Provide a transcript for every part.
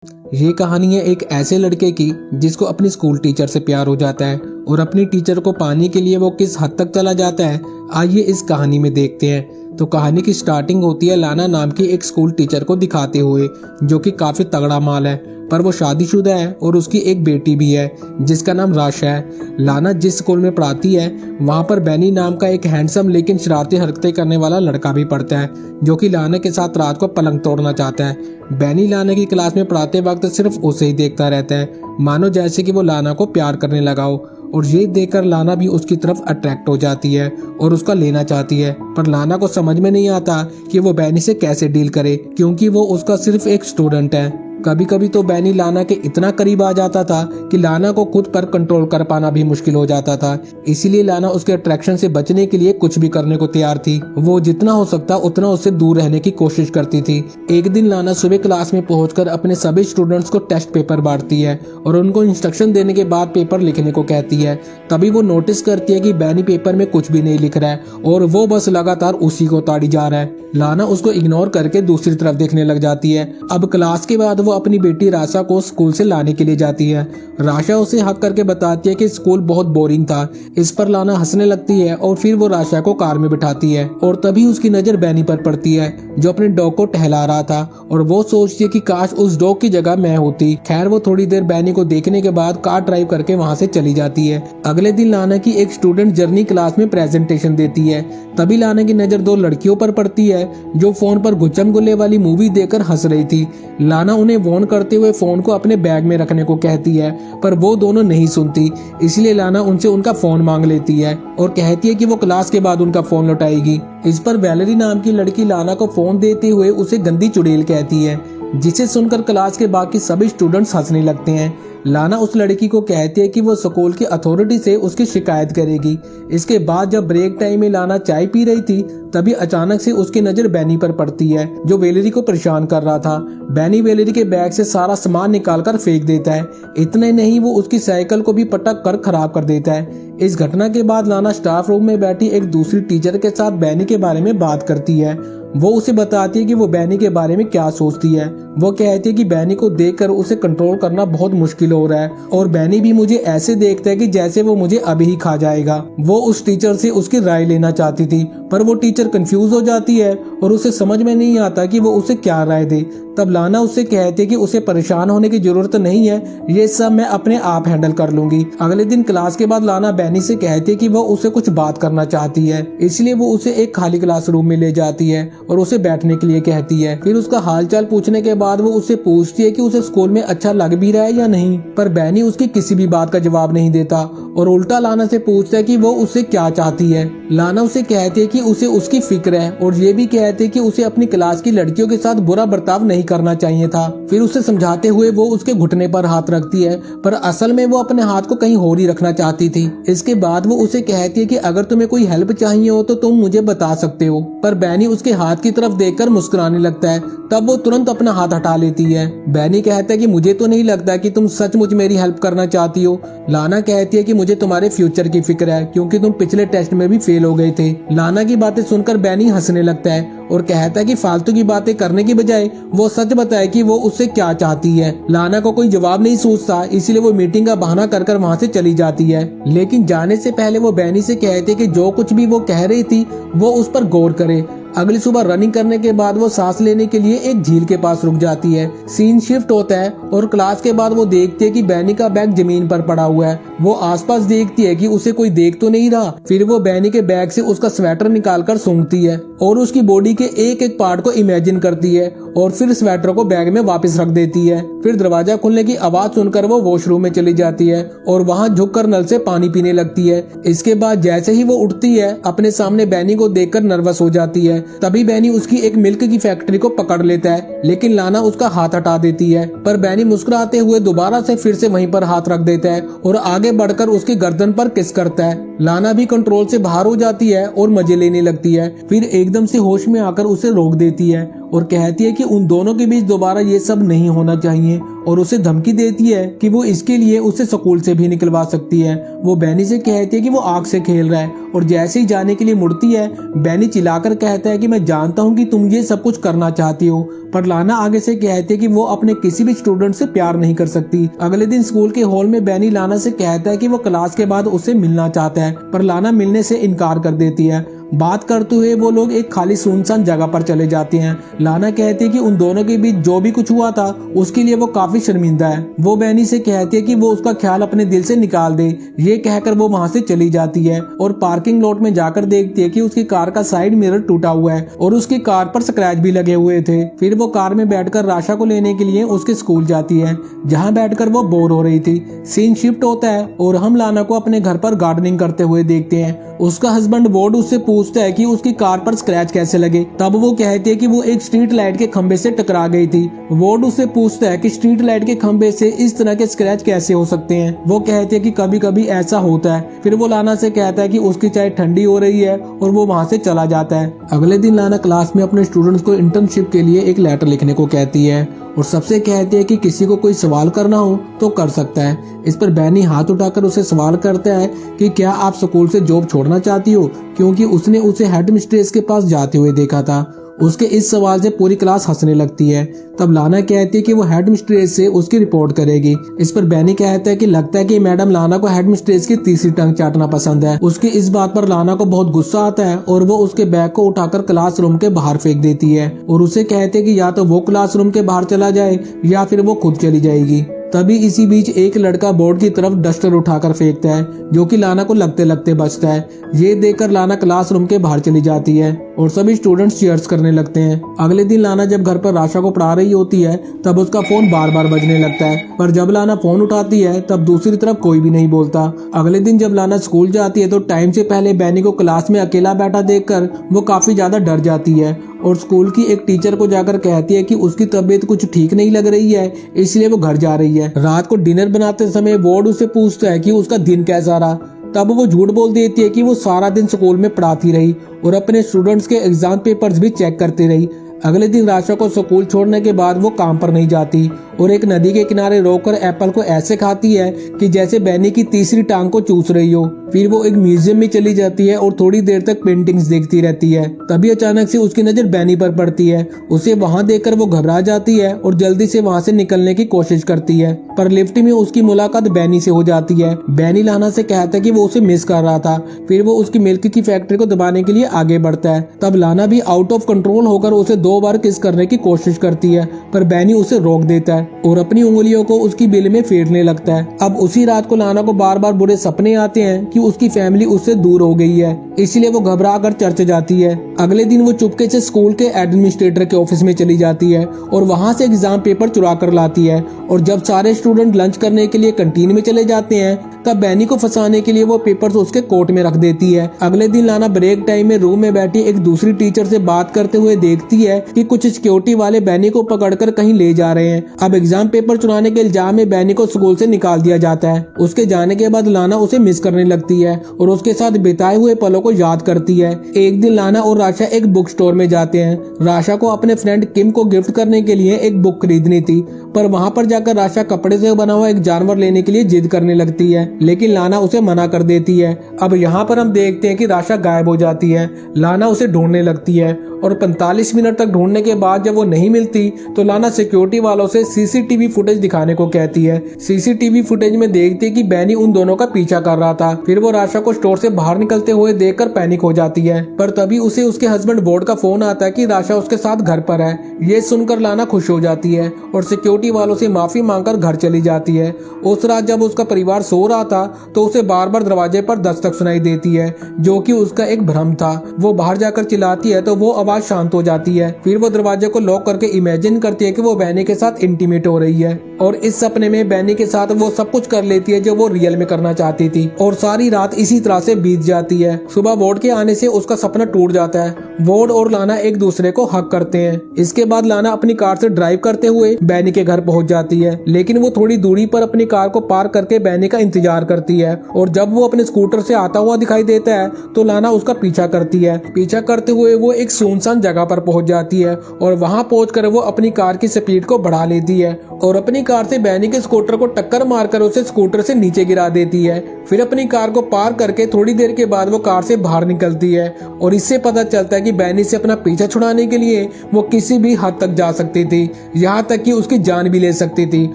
ये कहानी है एक ऐसे लड़के की जिसको अपनी स्कूल टीचर से प्यार हो जाता है और अपनी टीचर को पाने के लिए वो किस हद तक चला जाता है, आइए इस कहानी में देखते हैं। तो कहानी की स्टार्टिंग होती है लाना नाम की एक स्कूल टीचर को दिखाते हुए, जो कि काफी तगड़ा माल है, पर वो शादीशुदा है और उसकी एक बेटी भी है जिसका नाम राशा है। लाना जिस स्कूल में पढ़ाती है वहाँ पर बैनी नाम का एक हैंडसम लेकिन शरारती हरकतें करने वाला लड़का भी पढ़ता है, जो कि लाना के साथ रात को पलंग तोड़ना चाहता है। बैनी लाना की क्लास में पढ़ाते वक्त सिर्फ उसे ही देखता रहता है, मानो जैसे कि वो लाना को प्यार करने लगा हो, और ये देखकर लाना भी उसकी तरफ अट्रैक्ट हो जाती है और उसका लेना चाहती है। पर लाना को समझ में नहीं आता कि वो बैनी से कैसे डील करे, क्योंकि वो उसका सिर्फ एक स्टूडेंट है। कभी कभी तो बैनी लाना के इतना करीब आ जाता था कि लाना को खुद पर कंट्रोल कर पाना भी मुश्किल हो जाता था। इसीलिए लाना उसके अट्रैक्शन से बचने के लिए कुछ भी करने को तैयार थी। वो जितना हो सकता उतना उससे दूर रहने की कोशिश करती थी। एक दिन लाना सुबह क्लास में पहुंचकर अपने सभी स्टूडेंट्स को टेस्ट पेपर बांटती है और उनको इंस्ट्रक्शन देने के बाद पेपर लिखने को कहती है। तभी वो नोटिस करती है कि बैनी पेपर में कुछ भी नहीं लिख रहा है और वो बस लगातार उसी को ताड़ी जा रहा है। लाना उसको इग्नोर करके दूसरी तरफ देखने लग जाती है। अब क्लास के बाद वो अपनी बेटी राशा को स्कूल से लाने के लिए जाती है। राशा उसे हक करके बताती है कि स्कूल बहुत बोरिंग था। इस पर लाना हंसने लगती है और फिर वो राशा को कार में बिठाती है और तभी उसकी नजर बैनी पर पड़ती है, जो अपने डॉग को टहला रहा था, और वो सोचती है कि काश उस डॉग की जगह मैं होती। खैर वो थोड़ी देर बैनी को देखने के बाद कार ड्राइव करके वहाँ से चली जाती है। अगले दिन लाना की एक स्टूडेंट जर्नी क्लास में प्रेजेंटेशन देती है। तभी लाना की नजर दो लड़कियों पर पड़ती है जो फोन पर गुच्चम गुल्ले वाली मूवी देखकर हंस रही थी। लाना उन्हें वार्न करते हुए फोन को अपने बैग में रखने को कहती है, पर वो दोनों नहीं सुनती। इसलिए लाना उनसे उनका फोन मांग लेती है और कहती है कि वो क्लास के बाद उनका फोन लौटाएगी। इस पर वैलेरी नाम की लड़की लाना को फोन देते हुए उसे गंदी चुड़ैल कहती है, जिसे सुनकर क्लास के बाकी सभी स्टूडेंट्स हंसने लगते हैं। लाना उस लड़की को कहती है कि वो स्कूल की अथॉरिटी से उसकी शिकायत करेगी। इसके बाद जब ब्रेक टाइम में लाना चाय पी रही थी, तभी अचानक से उसकी नजर बैनी पर पड़ती है, जो वेलेरी को परेशान कर रहा था। बैनी वेलेरी के बैग से सारा सामान निकालकर फेंक देता है। इतने नहीं, वो उसकी साइकिल को भी पटक कर खराब कर देता है। इस घटना के बाद लाना स्टाफ रूम में बैठी एक दूसरी टीचर के साथ बैनी के बारे में बात करती है। वो उसे बताती है कि वो बैनी के बारे में क्या सोचती है। वो कहती है कि बैनी को देखकर उसे कंट्रोल करना बहुत मुश्किल हो रहा है और बैनी भी मुझे ऐसे देखता है कि जैसे वो मुझे अभी ही खा जाएगा। वो उस टीचर से उसकी राय लेना चाहती थी, पर वो टीचर कंफ्यूज हो जाती है और उसे समझ में नहीं आता कि वो उसे क्या राय दे। तब लाना उससे कहती है कि उसे परेशान होने की जरूरत नहीं है, ये सब मैं अपने आप हैंडल कर लूंगी। अगले दिन क्लास के बाद लाना बैनी से कहती है कि वो उसे कुछ बात करना चाहती है, इसलिए वो उसे एक खाली क्लासरूम में ले जाती है और उसे बैठने के लिए कहती है। फिर उसका हालचाल पूछने के बाद वो उससे पूछती है कि उसे स्कूल में अच्छा लग भी रहा है या नहीं, पर बैनी उसकी किसी भी बात का जवाब नहीं देता और उल्टा लाना से पूछता है कि वो उससे क्या चाहती है। लाना उसे कहती है कि उसे उसकी फिक्र है और ये भी कहते हैं कि उसे अपनी क्लास की लड़कियों के साथ बुरा बर्ताव नहीं करना चाहिए था। फिर उसे समझाते हुए वो उसके घुटने पर हाथ रखती है, पर असल में वो अपने हाथ को कहीं और ही रखना चाहती थी। इसके बाद वो उसे कहती है कि अगर तुम्हें कोई हेल्प चाहिए हो तो तुम मुझे बता सकते हो, पर बैनी उसके हाथ की तरफ देखकर मुस्कुराने लगता है। तब वो तुरंत अपना हाथ हटा लेती है। बैनी कहता है कि मुझे तो नहीं लगता कि तुम सचमुच मेरी हेल्प करना चाहती हो। लाना कहती है कि मुझे तुम्हारे फ्यूचर की फिक्र है, क्योंकि तुम पिछले टेस्ट में भी फेल हो गए थे। लाना की बातें सुनकर बैनी हंसने लगता है और कहता है कि फालतू की बातें करने की बजाय वो सच बताए कि वो उससे क्या चाहती है। लाना को कोई जवाब नहीं सूझता, इसलिए वो मीटिंग का बहाना कर वहाँ से चली जाती है। लेकिन जाने से पहले वो बैनी से कहती है कि जो कुछ भी वो कह रही थी वो उस पर गौर करे। अगली सुबह रनिंग करने के बाद वो सांस लेने के लिए एक झील के पास रुक जाती है। सीन शिफ्ट होता है और क्लास के बाद वो देखती है कि बैनी का बैग जमीन पर पड़ा हुआ है। वो आसपास देखती है कि उसे कोई देख तो नहीं रहा। फिर वो बैनी के बैग से उसका स्वेटर निकालकर सूंघती है और उसकी बॉडी के एक एक पार्ट को इमेजिन करती है और फिर स्वेटर को बैग में वापस रख देती है। फिर दरवाजा खुलने की आवाज सुनकर वो वॉशरूम में चली जाती है और वहाँ झुककर नल से पानी पीने लगती है। इसके बाद जैसे ही वो उठती है, अपने सामने बैनी को देखकर नर्वस हो जाती है। तभी बैनी उसकी एक मिल्क की फैक्ट्री को पकड़ लेता है, लेकिन लाना उसका हाथ हटा देती है। पर बैनी मुस्कुराते हुए दोबारा से फिर से वहीं पर हाथ रख देता है और आगे बढ़कर उसकी गर्दन पर किस करता है। लाना भी कंट्रोल से बाहर हो जाती है और मजे लेने लगती है। फिर एकदम से होश में आकर उसे रोक देती है और कहती है कि उन दोनों के बीच दोबारा ये सब नहीं होना चाहिए और उसे धमकी देती है कि वो इसके लिए उसे स्कूल से भी निकलवा सकती है। वो बैनी से कहती है कि वो आग से खेल रहा है और जैसे ही जाने के लिए मुड़ती है, बैनी चिल्लाकर कहता है कि मैं जानता हूँ कि तुम ये सब कुछ करना चाहती हो, पर लाना आगे से कहती है कि वो अपने किसी भी स्टूडेंट से प्यार नहीं कर सकती। अगले दिन स्कूल के हॉल में बैनी लाना से कहता है कि वो क्लास के बाद उससे मिलना चाहता है, पर लाना मिलने से इनकार कर देती है। बात करते हुए वो लोग एक खाली सुनसान जगह पर चले जाते हैं। लाना कहती है कि उन दोनों के बीच जो भी कुछ हुआ था उसके लिए वो काफी शर्मिंदा है। वो बैनी से कहती है कि वो उसका ख्याल अपने दिल से निकाल दे। ये कहकर वो वहाँ से चली जाती है और पार्किंग लॉट में जाकर देखती है कि उसकी कार का साइड मिरर टूटा हुआ है और उसकी कार पर स्क्रैच भी लगे हुए थे। फिर वो कार में बैठकर राशा को लेने के लिए उसके स्कूल जाती है, जहाँ बैठकर वो बोर हो रही थी। सीन शिफ्ट होता है और हम लाना को अपने घर पर गार्डनिंग करते हुए देखते हैं। उसका हस्बैंड वॉर्ड उससे पूछता है कि उसकी कार पर स्क्रैच कैसे लगे। तब वो कहती है कि वो एक स्ट्रीट लाइट के खंबे से टकरा गई थी। वॉर्ड उससे पूछता है कि स्ट्रीट लाइट के खंबे से इस तरह के स्क्रैच कैसे हो सकते हैं। वो कहती है कि कभी कभी ऐसा होता है। फिर वो लाना से कहता है कि उसकी चाय ठंडी हो रही है और वो वहाँ से चला जाता है। अगले दिन लाना क्लास में अपने स्टूडेंट्स को इंटर्नशिप के लिए एक लेटर लिखने को कहती है और सबसे कहती है कि किसी को कोई सवाल करना हो तो कर सकता है। इस पर बैनी हाथ उठाकर उसे सवाल करता है कि क्या आप स्कूल से जॉब छोड़ना चाहती हो, क्योंकि उसने उसे हेड मिस्ट्रेस के पास जाते हुए देखा था। उसके इस सवाल से पूरी क्लास हंसने लगती है। तब लाना कहती है कि वो हेड मिस्ट्रेस से उसकी रिपोर्ट करेगी। इस पर बैनी कहता है कि लगता है कि मैडम लाना को हेड मिस्ट्रेस की तीसरी टंग चाटना पसंद है। उसकी इस बात पर लाना को बहुत गुस्सा आता है और वो उसके बैग को उठाकर क्लासरूम के बाहर फेंक देती है और उसे कहते है कि या तो वो क्लासरूम के बाहर चला जाए या फिर वो खुद चली जाएगी। तभी इसी बीच एक लड़का बोर्ड की तरफ डस्टर उठाकर फेंकता है, जो कि लाना को लगते लगते बचता है। ये देखकर लाना क्लासरूम के बाहर चली जाती है और सभी स्टूडेंट्स चीयर्स करने लगते हैं। अगले दिन लाना जब घर पर राशा को पढ़ा रही होती है तब उसका फोन बार बार बजने लगता है, पर जब लाना फोन उठाती है तब दूसरी तरफ कोई भी नहीं बोलता। अगले दिन जब लाना स्कूल जाती है तो टाइम से पहले बैनी को क्लास में अकेला बैठा देखकर वो काफी ज्यादा डर जाती है और स्कूल की एक टीचर को जाकर कहती है कि उसकी तबीयत कुछ ठीक नहीं लग रही है, इसलिए वो घर जा रही है। रात को डिनर बनाते समय वॉर्ड उससे पूछता है कि उसका दिन कैसा रहा। तब वो झूठ बोल देती है कि वो सारा दिन स्कूल में पढ़ाती रही और अपने स्टूडेंट्स के एग्जाम पेपर्स भी चेक करती रही। अगले दिन राशा को स्कूल छोड़ने के बाद वो काम पर नहीं जाती और एक नदी के किनारे रोककर एप्पल को ऐसे खाती है कि जैसे बैनी की तीसरी टांग को चूस रही हो। फिर वो एक म्यूजियम में चली जाती है और थोड़ी देर तक पेंटिंग्स देखती रहती है। तभी अचानक से उसकी नजर बैनी पर पड़ती है। उसे वहाँ देखकर वो घबरा जाती है और जल्दी से वहाँ से निकलने की कोशिश करती है, पर लिफ्ट में उसकी मुलाकात बैनी से हो जाती है। बैनी लाना से कहता है कि वो उसे मिस कर रहा था। फिर वो उसकी मिल्क की फैक्ट्री को दबाने के लिए आगे बढ़ता है। तब लाना भी आउट ऑफ कंट्रोल होकर उसे 2 बार किस करने की कोशिश करती है, पर बैनी उसे रोक देता है और अपनी उंगलियों को उसकी बिल में फेरने लगता है। अब उसी रात को लाना को बार बार बुरे सपने आते हैं कि उसकी फैमिली उससे दूर हो गई है, इसलिए वो घबरा कर चर्च जाती है। अगले दिन वो चुपके से स्कूल के एडमिनिस्ट्रेटर के ऑफिस में चली जाती है और वहाँ से एग्जाम पेपर चुरा कर लाती है। और जब सारे स्टूडेंट लंच करने के लिए कैंटीन में चले जाते हैं तब बैनी को फंसाने के लिए वो पेपर्स उसके कोट में रख देती है। अगले दिन लाना ब्रेक टाइम में रूम में बैठी एक दूसरी टीचर से बात करते हुए देखती है कि कुछ सिक्योरिटी वाले बैनी को पकड़कर कहीं ले जा रहे हैं। अब एग्जाम पेपर चुराने के इल्जाम में बैनी को स्कूल से निकाल दिया जाता है। उसके जाने के बाद लाना उसे मिस करने लगती है और उसके साथ बिताए हुए पलों को याद करती है। एक दिन लाना और राशा एक बुक स्टोर में जाते हैं। राशा को अपने फ्रेंड किम को गिफ्ट करने के लिए एक बुक खरीदनी थी, पर वहाँ पर जाकर राशा कपड़े से बना हुआ एक जानवर लेने के लिए जिद करने लगती है, लेकिन लाना उसे मना कर देती है। अब यहाँ पर हम देखते हैं कि राशा गायब हो जाती है। लाना उसे ढूंढने लगती है और 45 मिनट तक ढूंढने के बाद जब वो नहीं मिलती तो लाना सिक्योरिटी वालों से सीसीटीवी फुटेज दिखाने को कहती है। सीसीटीवी फुटेज में देखती है कि बैनी उन दोनों का पीछा कर रहा था। फिर वो राशा को स्टोर से बाहर निकलते हुए देखकर पैनिक हो जाती है, पर तभी उसे उसके हस्बैंड बोर्ड का फोन आता है कि राशा उसके साथ घर पर है। ये सुनकर लाना खुश हो जाती है और सिक्योरिटी वालों से माफी मांगकर घर चली जाती है। उस रात जब उसका परिवार सो रहा था तो उसे बार बार दरवाजे पर दस्तक सुनाई देती है, जो कि उसका एक भ्रम था। वो बाहर जाकर चिल्लाती है तो वो आवाज शांत हो जाती है। फिर वो दरवाजे को लॉक करके इमेजिन करती है कि वो बैनी के साथ इंटीमेट हो रही है और इस सपने में बैनी के साथ वो सब कुछ कर लेती है जो वो रियल में करना चाहती थी और सारी रात इसी तरह से बीत जाती है। सुबह वॉर्ड के आने से उसका सपना टूट जाता है। वॉर्ड और लाना एक दूसरे को हक करते हैं। इसके बाद लाना अपनी कार से ड्राइव करते हुए बैनी के घर पहुंच जाती है, लेकिन वो थोड़ी दूरी पर अपनी कार को पार्क करके बैनी का इंतजार करती है और जब वो अपने स्कूटर से आता हुआ दिखाई देता है तो लाना उसका पीछा करती है। पीछा करते हुए वो एक सुनसान जगह पर पहुंच जाती है और वहां पहुंचकर वो अपनी कार की स्पीड को बढ़ा लेती है। है और अपनी कार से बैनी के स्कूटर को टक्कर मारकर उसे स्कूटर से नीचे गिरा देती है। फिर अपनी कार को पार करके थोड़ी देर के बाद वो कार से बाहर निकलती है और इससे पता चलता है कि बैनी से अपना पीछा छुड़ाने के लिए वो किसी भी हद तक जा सकती थी, यहाँ तक कि उसकी जान भी ले सकती थी।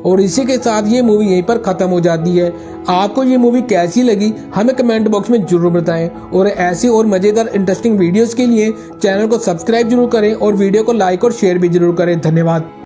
और इसी के साथ ये मूवी यहीं पर खत्म हो जाती है। आपको ये मूवी कैसी लगी हमें कमेंट बॉक्स में जरूर बताएं और ऐसी और मजेदार इंटरेस्टिंग वीडियोस के लिए चैनल को सब्सक्राइब जरूर करें और वीडियो को लाइक और शेयर भी जरूर करें। धन्यवाद।